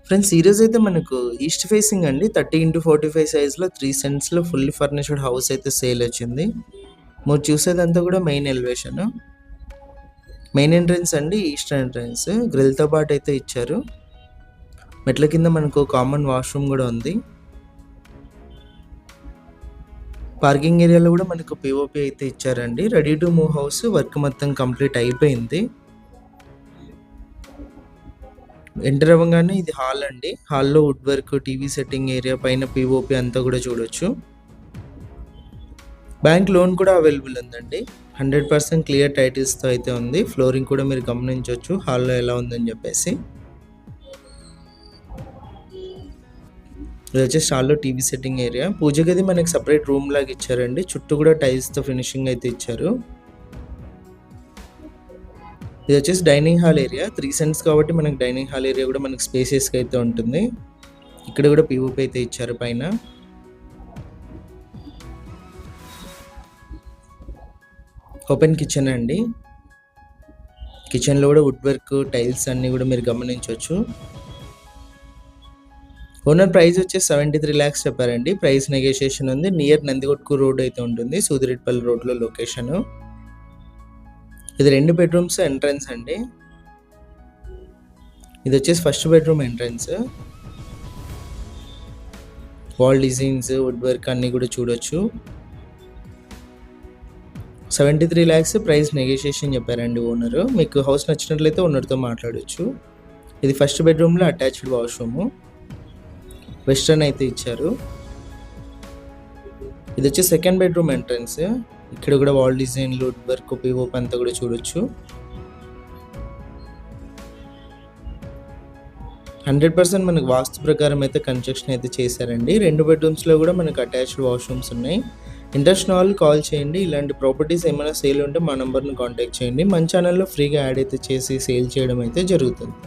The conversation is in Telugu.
ఫ్రెండ్స్ ఈరోజు అయితే మనకు ఈస్ట్ ఫేసింగ్ అండి 30x45 సైజ్లో 3 సెంట్స్లో ఫుల్లీ ఫర్నిష్డ్ హౌస్ అయితే సేల్ వచ్చింది. మీరు చూసేదంతా కూడా మెయిన్ ఎలివేషన్, మెయిన్ ఎంట్రన్స్ అండి. ఈస్ట్ ఎంట్రన్స్ గ్రిల్తో పాటు అయితే ఇచ్చారు. మెట్ల కింద మనకు కామన్ వాష్రూమ్ కూడా ఉంది. పార్కింగ్ ఏరియాలో కూడా మనకు పిఓపి అయితే ఇచ్చారండి. Ready to move house, work మొత్తం కంప్లీట్ అయిపోయింది. ఎంటర్ అవ్వగానే ఇది హాల్ అండి. హాల్లో wood work, TV setting area, పైన పిఓపి అంతా కూడా చూడొచ్చు. బ్యాంక్ లోన్ కూడా అవైలబుల్ ఉందండి. 100% క్లియర్ టైటిల్స్తో అయితే ఉంది. ఫ్లోరింగ్ కూడా మీరు గమనించవచ్చు హాల్లో ఎలా ఉందని చెప్పేసి. ఇది వచ్చేసి హాల్లో టీవీ సెట్టింగ్ ఏరియా. పూజ గది మనకి సపరేట్ రూమ్ లాగా ఇచ్చారండి. చుట్టూ కూడా టైల్స్తో ఫినిషింగ్ అయితే ఇచ్చారు. ఇది వచ్చేసి డైనింగ్ హాల్ ఏరియా. 3 సెంట్స్ కాబట్టి మనకి డైనింగ్ హాల్ ఏరియా కూడా మనకి స్పేసెస్గా అయితే ఉంటుంది. ఇక్కడ కూడా పిఓపి అయితే ఇచ్చారు పైన. ఓపెన్ కిచెన్ అండి. కిచెన్లో కూడా వుడ్ వర్క్, టైల్స్ అన్నీ కూడా మీరు గమనించవచ్చు. ఓనర్ ప్రైస్ వచ్చేసి 73 lakhs చెప్పారండి. ప్రైస్ నెగోషియేషన్ ఉంది. నియర్ నందికొట్కు రోడ్ అయితే ఉంటుంది, సూదిరెడ్డిపల్లి రోడ్లో లొకేషన్. ఇది 2 బెడ్రూమ్స్ ఎంట్రన్స్ అండి. ఇది వచ్చేసి first bedroom entrance. Wall designs, wood work అన్నీ కూడా చూడొచ్చు. 73 lakhs ప్రైస్ నెగోషియేషన్ చెప్పారండి ఓనరు. మీకు హౌస్ నచ్చినట్లయితే ఓనర్తో మాట్లాడవచ్చు. ఇది ఫస్ట్ బెడ్రూమ్లో అటాచ్డ్ వాష్రూము, వెస్టర్న్ అయితే ఇచ్చారు. ఇది వచ్చి సెకండ్ బెడ్రూమ్ ఎంట్రన్స్. ఇక్కడ కూడా వాల్ డిజైన్లు, వుడ్ వర్క్, పిఓపి అంతా కూడా చూడొచ్చు. 100% మనకు వాస్తు ప్రకారం అయితే కన్స్ట్రక్షన్ అయితే చేశారండి. 2 బెడ్రూమ్స్లో కూడా మనకు అటాచ్డ్ వాష్రూమ్స్ ఉన్నాయి. ఇంట్రెస్ట్ ఉన్న వాళ్ళు కాల్ చేయండి. ఇలాంటి ప్రాపర్టీస్ ఏమైనా సేల్ ఉంటే మా నెంబర్ని కాంటాక్ట్ చేయండి. మన ఛానల్లో ఫ్రీగా యాడ్ అయితే చేసి సేల్ చేయడం అయితే జరుగుతుంది.